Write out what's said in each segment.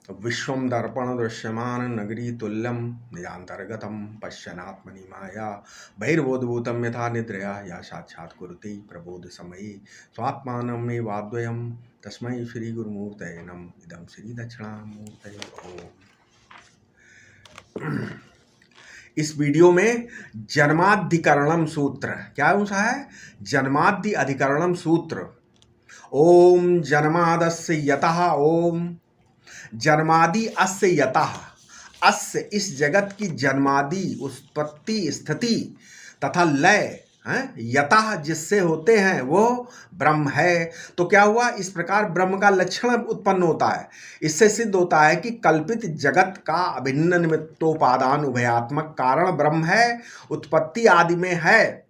विश्वं दर्पण दृश्यमान नगरी तुल्यं निजान्तर्गतं पश्यन्नात्मनि माया बहिर्बोधभूतं यथा निद्रया या साक्षात् कुरुते प्रबोध समये स्वात्मानं मे वाद्वयं तस्मै श्री गुरुमूर्तये नमः। इदं श्री दक्षिणामूर्तये ओम। इस वीडियो में जन्माधिकरणम सूत्र क्या सा है? जन्मादि अधिकरणम सूत्र। ओम जन्मादस्य यतः ओम जन्मादि अस्य यतः। अस्य इस जगत की जन्मादि उत्पत्ति स्थिति तथा लय यतः जिससे होते हैं वो ब्रह्म है। तो क्या हुआ? इस प्रकार ब्रह्म का लक्षण उत्पन्न होता है। इससे सिद्ध होता है कि कल्पित जगत का अभिन्न निमित्तोपादान उभयात्मक कारण ब्रह्म है, उत्पत्ति आदि में है।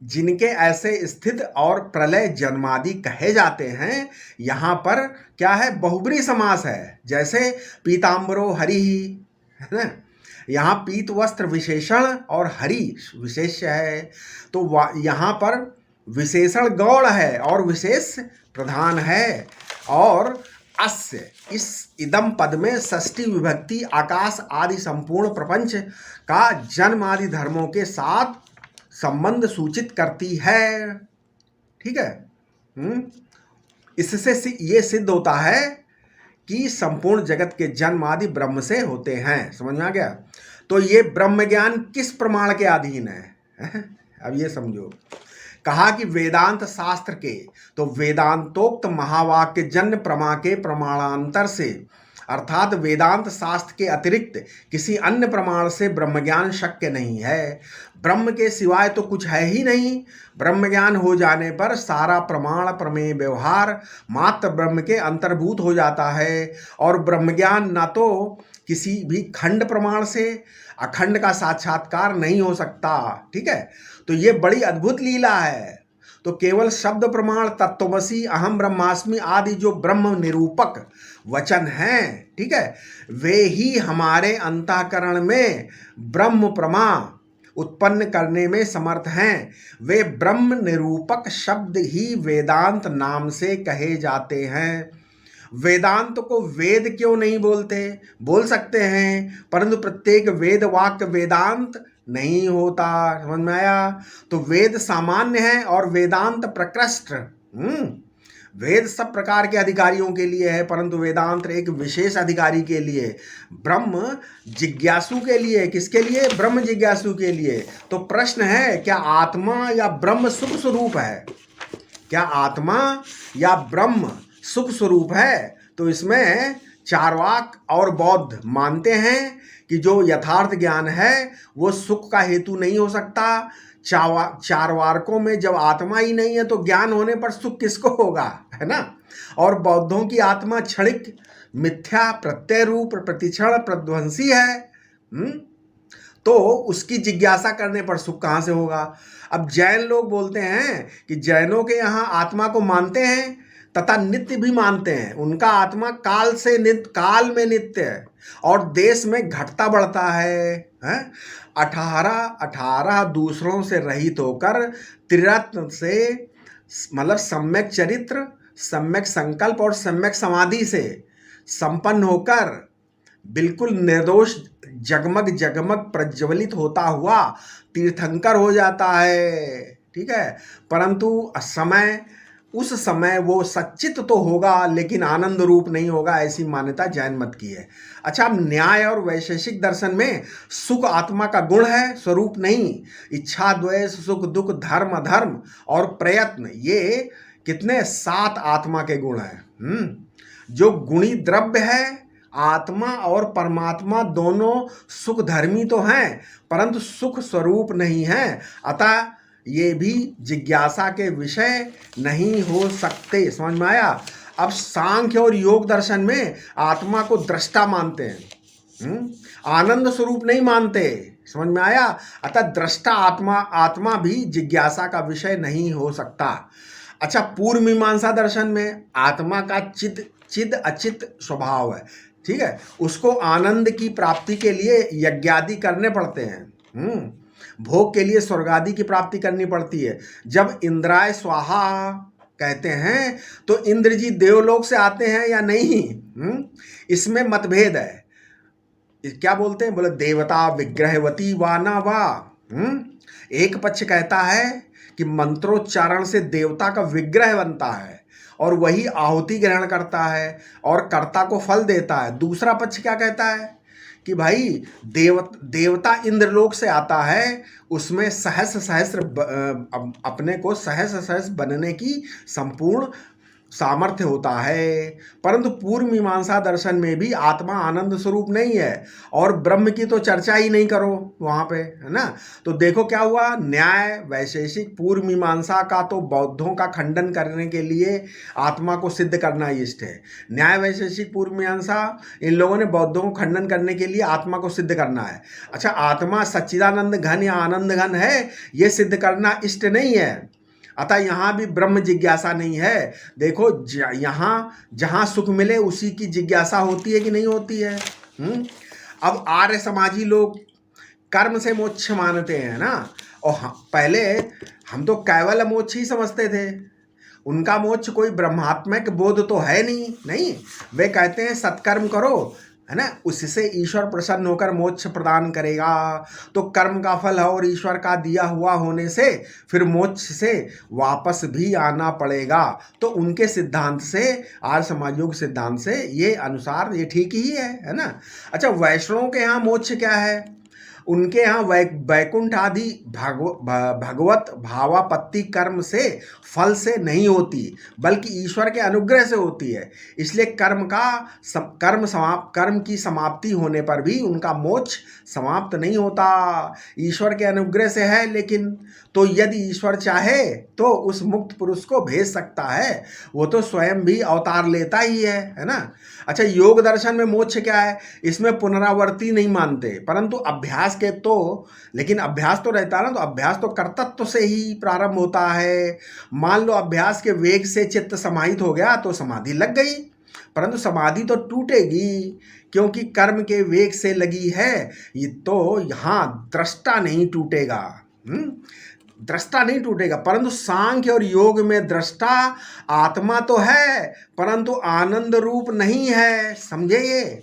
जिनके ऐसे स्थित और प्रलय जन्मादि कहे जाते हैं, यहाँ पर क्या है? बहुब्री समास है। जैसे पीताम्बरो हरि है ना, यहाँ पीत वस्त्र विशेषण और हरि विशेष्य है। तो यहाँ पर विशेषण गौड़ है और विशेष प्रधान है। और अस्य इस इदम पद में षष्ठी विभक्ति आकाश आदि संपूर्ण प्रपंच का जन्म आदि धर्मों के साथ संबंध सूचित करती है। ठीक है। इससे ये सिद्ध होता है कि संपूर्ण जगत के जन्म आदि ब्रह्म से होते हैं। समझ में आ गया? तो ये ब्रह्म ज्ञान किस प्रमाण के अधीन है? अब ये समझो। कहा कि वेदांत शास्त्र के, तो वेदांतोक्त महावाक्य जन्य प्रमा के प्रमाणांतर से, अर्थात वेदांत शास्त्र के अतिरिक्त किसी अन्य प्रमाण से ब्रह्म ज्ञान शक्य नहीं है। ब्रह्म के सिवाय तो कुछ है ही नहीं। ब्रह्म ज्ञान हो जाने पर सारा प्रमाण प्रमेय व्यवहार मात्र ब्रह्म के अंतर्भूत हो जाता है। और ब्रह्म ज्ञान न तो किसी भी खंड प्रमाण से अखंड का साक्षात्कार नहीं हो सकता। ठीक है। तो ये बड़ी अद्भुत लीला है। तो केवल शब्द प्रमाण तत्त्वमसि अहम ब्रह्मास्मि आदि जो ब्रह्म निरूपक वचन हैं, ठीक है, वे ही हमारे अंतःकरण में ब्रह्म प्रमा उत्पन्न करने में समर्थ हैं। वे ब्रह्म निरूपक शब्द ही वेदांत नाम से कहे जाते हैं। वेदांत को वेद क्यों नहीं बोलते? बोल सकते हैं, परंतु प्रत्येक वेद वाक्य वेदांत नहीं होता। समझ में आया? तो वेद सामान्य है और वेदांत प्रकृष्ट। वेद सब प्रकार के अधिकारियों के लिए है, परंतु वेदांत एक विशेष अधिकारी के लिए, ब्रह्म जिज्ञासु के लिए। किसके लिए? ब्रह्म जिज्ञासु के लिए। तो प्रश्न है, क्या आत्मा या ब्रह्म सुख स्वरूप है? क्या आत्मा या ब्रह्म सुख स्वरूप है? तो इसमें चार्वाक और बौद्ध मानते हैं कि जो यथार्थ ज्ञान है वो सुख का हेतु नहीं हो सकता। चारवाकों में जब आत्मा ही नहीं है तो ज्ञान होने पर सुख किसको होगा? है ना। और बौद्धों की आत्मा क्षणिक मिथ्या प्रत्यय रूप प्रतिक्षण प्रध्वंसी है। तो उसकी जिज्ञासा करने पर सुख कहाँ से होगा? अब जैन लोग बोलते हैं कि जैनों के यहाँ आत्मा को मानते हैं तथा नित्य भी मानते हैं। उनका आत्मा काल से काल में नित्य है और देश में घटता बढ़ता है। 18 दूसरों से रहित होकर त्रिरत्न से, मतलब सम्यक चरित्र, सम्यक संकल्प और सम्यक समाधि से संपन्न होकर बिल्कुल निर्दोष जगमग जगमग प्रज्वलित होता हुआ तीर्थंकर हो जाता है। ठीक है। परंतु उस समय वो सच्चित तो होगा लेकिन आनंद रूप नहीं होगा, ऐसी मान्यता जैन मत की है। अच्छा, अब न्याय और वैशेषिक दर्शन में सुख आत्मा का गुण है, स्वरूप नहीं। इच्छा, द्वेष, सुख, दुख, धर्म, अधर्म और प्रयत्न, ये कितने? 7 आत्मा के गुण हैं। जो गुणी द्रव्य है, आत्मा और परमात्मा दोनों सुख धर्मी तो हैं परंतु सुख स्वरूप नहीं है। अतः ये भी जिज्ञासा के विषय नहीं हो सकते। समझ में आया? अब सांख्य और योग दर्शन में आत्मा को दृष्टा मानते हैं, आनंद स्वरूप नहीं मानते। समझ में आया? अतः दृष्टा आत्मा भी जिज्ञासा का विषय नहीं हो सकता। अच्छा, पूर्व मीमांसा दर्शन में आत्मा का चिद अचित स्वभाव है। ठीक है। उसको आनंद की प्राप्ति के लिए यज्ञादि करने पड़ते हैं। भोग के लिए स्वर्गादि की प्राप्ति करनी पड़ती है। जब इंद्राय स्वाहा कहते हैं तो इंद्र जी देवलोक से आते हैं या नहीं? इसमें मतभेद है। क्या बोलते हैं? बोले देवता विग्रहवती वा ना वा। एक पक्ष कहता है कि मंत्रोच्चारण से देवता का विग्रह बनता है और वही आहुति ग्रहण करता है और कर्ता को फल देता है। दूसरा पक्ष क्या कहता है कि भाई देवता इंद्रलोक से आता है, उसमें सहस्र अपने को सहस्र बनने की संपूर्ण सामर्थ्य होता है। परंतु पूर्व मीमांसा दर्शन में भी आत्मा आनंद स्वरूप नहीं है और ब्रह्म की तो चर्चा ही नहीं करो वहाँ पे, है ना। तो देखो क्या हुआ, न्याय वैशेषिक पूर्व मीमांसा का तो बौद्धों का खंडन करने के लिए आत्मा को सिद्ध करना इष्ट है। न्याय वैशेषिक पूर्व मीमांसा, इन लोगों ने बौद्धों को खंडन करने के लिए आत्मा को सिद्ध करना है। अच्छा, आत्मा सच्चिदानंद घन या आनंद घन है, ये सिद्ध करना इष्ट नहीं है। अतः यहाँ भी ब्रह्म जिज्ञासा नहीं है। देखो यहाँ जहाँ सुख मिले उसी की जिज्ञासा होती है कि नहीं होती है। अब आर्य समाजी लोग कर्म से मोक्ष मानते हैं ना, और पहले हम तो केवल मोक्ष ही समझते थे। उनका मोक्ष कोई ब्रह्मात्मक बोध तो है नहीं। वे कहते हैं सत्कर्म करो, है ना, उससे ईश्वर प्रसन्न होकर मोक्ष प्रदान करेगा। तो कर्म का फल है और ईश्वर का दिया हुआ होने से फिर मोक्ष से वापस भी आना पड़ेगा। तो उनके सिद्धांत से, आर्य समाजियों के सिद्धांत से ये अनुसार ये ठीक ही है ना। अच्छा, वैष्णवों के यहाँ मोक्ष क्या है? उनके यहाँ वैकुंठ आदि भगवत भावापत्ति कर्म से, फल से नहीं होती, बल्कि ईश्वर के अनुग्रह से होती है। इसलिए कर्म की समाप्ति होने पर भी उनका मोक्ष समाप्त नहीं होता, ईश्वर के अनुग्रह से है। लेकिन तो यदि ईश्वर चाहे तो उस मुक्त पुरुष को भेज सकता है, वो तो स्वयं भी अवतार लेता ही है ना। अच्छा, योग दर्शन में मोक्ष क्या है? इसमें पुनरावृत्ति नहीं मानते, परंतु अभ्यास के तो, लेकिन अभ्यास तो रहता है ना, तो अभ्यास तो कर्तत्व से ही प्रारंभ होता है। मान लो अभ्यास के वेग से चित्त समाहित हो गया तो समाधि लग गई, परंतु समाधि तो टूटेगी क्योंकि कर्म के वेग से लगी है। ये तो यहाँ दृष्टा नहीं टूटेगा, दृष्टा नहीं टूटेगा। परंतु सांख्य और योग में दृष्टा आत्मा तो है, परंतु आनंद रूप नहीं है, समझे ये।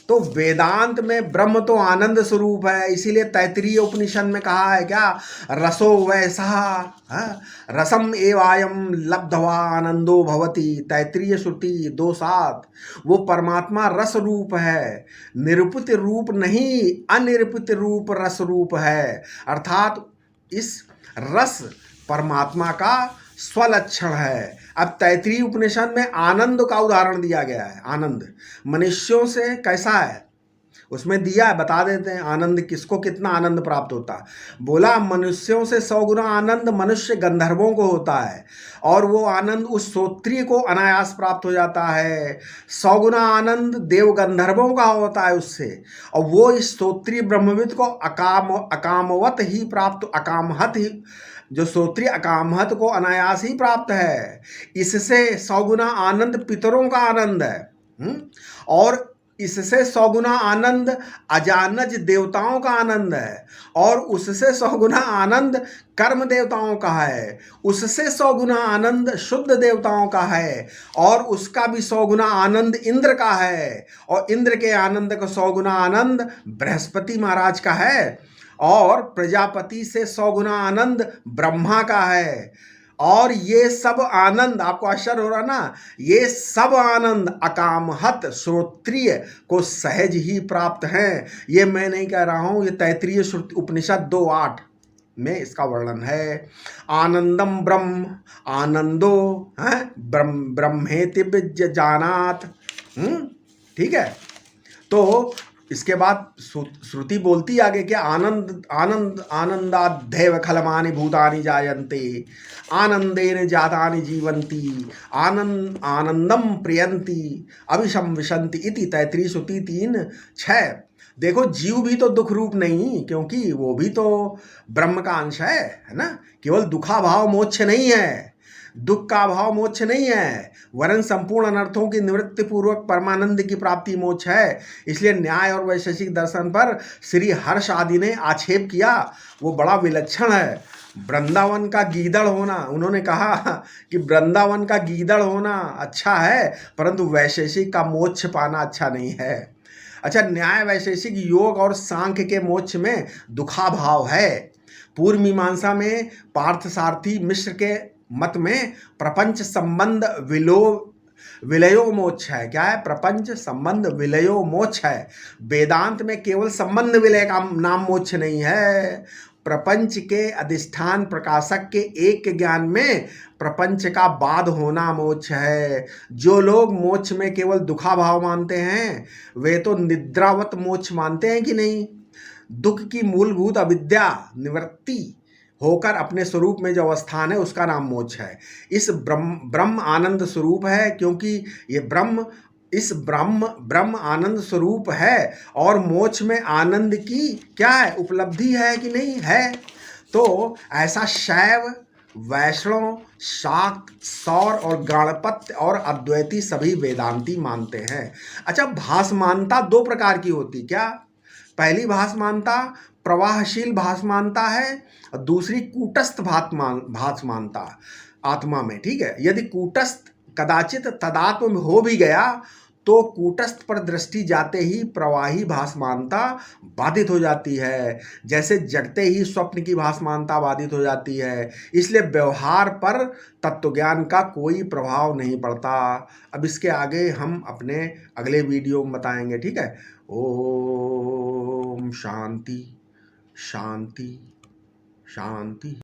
तो वेदांत में ब्रह्म तो आनंद स्वरूप है। इसीलिए तैत्तिरीय उपनिषद में कहा है क्या, रसो वैसा रसम एवायम लब्धवा आनंदो भवति। तैत्तिरीय श्रुति 2:7। वो परमात्मा रस रूप है, निरूपित रूप नहीं, अनिरूपित रूप रस रूप है। अर्थात इस रस परमात्मा का स्वलक्षण है। अब तैत्तिरीय उपनिषद में आनंद का उदाहरण दिया गया है। आनंद मनुष्यों से कैसा है उसमें दिया है, बता देते हैं आनंद किसको कितना आनंद प्राप्त होता है। बोला मनुष्यों से 100 गुना आनंद मनुष्य गंधर्वों को होता है, और वो आनंद उस श्रोत्रिय को अनायास प्राप्त हो जाता है। 100 गुना आनंद देव गंधर्वों का होता है उससे, और वो इस श्रोत्रिय ब्रह्मविद को अकामवत ही प्राप्त, अकामहत ही, जो श्रोत्रिय अकामहत को अनायास ही प्राप्त है। इससे 100 गुना आनंद पितरों का आनंद है, और इससे 100 गुना आनंद अजानज देवताओं का आनंद है, और उससे 100 गुना आनंद कर्म देवताओं का है, उससे 100 गुना आनंद शुद्ध देवताओं का है, और उसका भी 100 गुना आनंद इंद्र का है, और इंद्र के आनंद का 100 गुना आनंद बृहस्पति महाराज का है, और प्रजापति से 100 गुना आनंद ब्रह्मा का है। और ये सब आनंद, आपको आश्चर्य हो रहा ना, ये सब आनंद अकामहत श्रोत्रिय को सहज ही प्राप्त हैं। ये मैं नहीं कह रहा हूँ, ये तैत्तिरीय उपनिषद 2:8 में इसका वर्णन है। आनंदम ब्रह्म आनंदो है ब्रह्मेति विजानात। ठीक है, तो इसके बाद श्रुति बोलती आगे क्या, आनंद आनंद आनंदाध्यव खलमानि भूतानि जायन्ते आनंदेन जातानि जीवन्ति आनंदम प्रियन्ति अभिशम विशन्ति इति। तैत्तिरीय श्रुति 3:6। देखो जीव भी तो दुख रूप नहीं, क्योंकि वो भी तो ब्रह्म का अंश है ना। केवल दुखा भाव मोक्ष नहीं है, दुख का अभाव मोक्ष नहीं है, वरन संपूर्ण अनर्थों की निवृत्ति पूर्वक परमानंद की प्राप्ति मोक्ष है। इसलिए न्याय और वैशेषिक दर्शन पर श्री हर्ष आदि ने आक्षेप किया, वो बड़ा विलक्षण है। वृंदावन का गीदड़ होना, उन्होंने कहा कि वृंदावन का गीदड़ होना अच्छा है, परंतु वैशेषिक का मोक्ष पाना अच्छा नहीं है। अच्छा, न्याय वैशेषिक योग और सांख्य के मोक्ष में दुखाभाव है। पूर्व मीमांसा में पार्थसारथी मिश्र के मत में प्रपंच संबंध विलयो मोक्ष है। क्या है? प्रपंच संबंध विलयो मोक्ष है। वेदांत में केवल संबंध विलय का नाम मोक्ष नहीं है। प्रपंच के अधिष्ठान प्रकाशक के एक ज्ञान में प्रपंच का बाध होना मोक्ष है। जो लोग मोक्ष में केवल दुखाभाव मानते हैं, वे तो निद्रावत मोक्ष मानते हैं कि नहीं? दुख की मूलभूत अविद्या निवृत्ति होकर अपने स्वरूप में जो अवस्थान है, उसका नाम मोक्ष है। इस ब्रह्म आनंद स्वरूप है, क्योंकि ये ब्रह्म आनंद स्वरूप है, और मोक्ष में आनंद की क्या है? उपलब्धि है कि नहीं है? तो ऐसा शैव, वैष्णव, शाक्त, सौर और गणपत्य और अद्वैती सभी वेदांती मानते हैं। अच्छा, भासमानता दो प्रकार की होती क्या? पहली भासमानता प्रवाहशील भासमानता है, और दूसरी कूटस्थ भासमानता आत्मा में। ठीक है, यदि कूटस्थ कदाचित तदात्म में हो भी गया, तो कूटस्थ पर दृष्टि जाते ही प्रवाही भासमानता बाधित हो जाती है, जैसे जगते ही स्वप्न की भासमानता बाधित हो जाती है। इसलिए व्यवहार पर तत्वज्ञान का कोई प्रभाव नहीं पड़ता। अब इसके आगे हम अपने अगले वीडियो में बताएंगे। ठीक है। ओम शांति शांति शांति।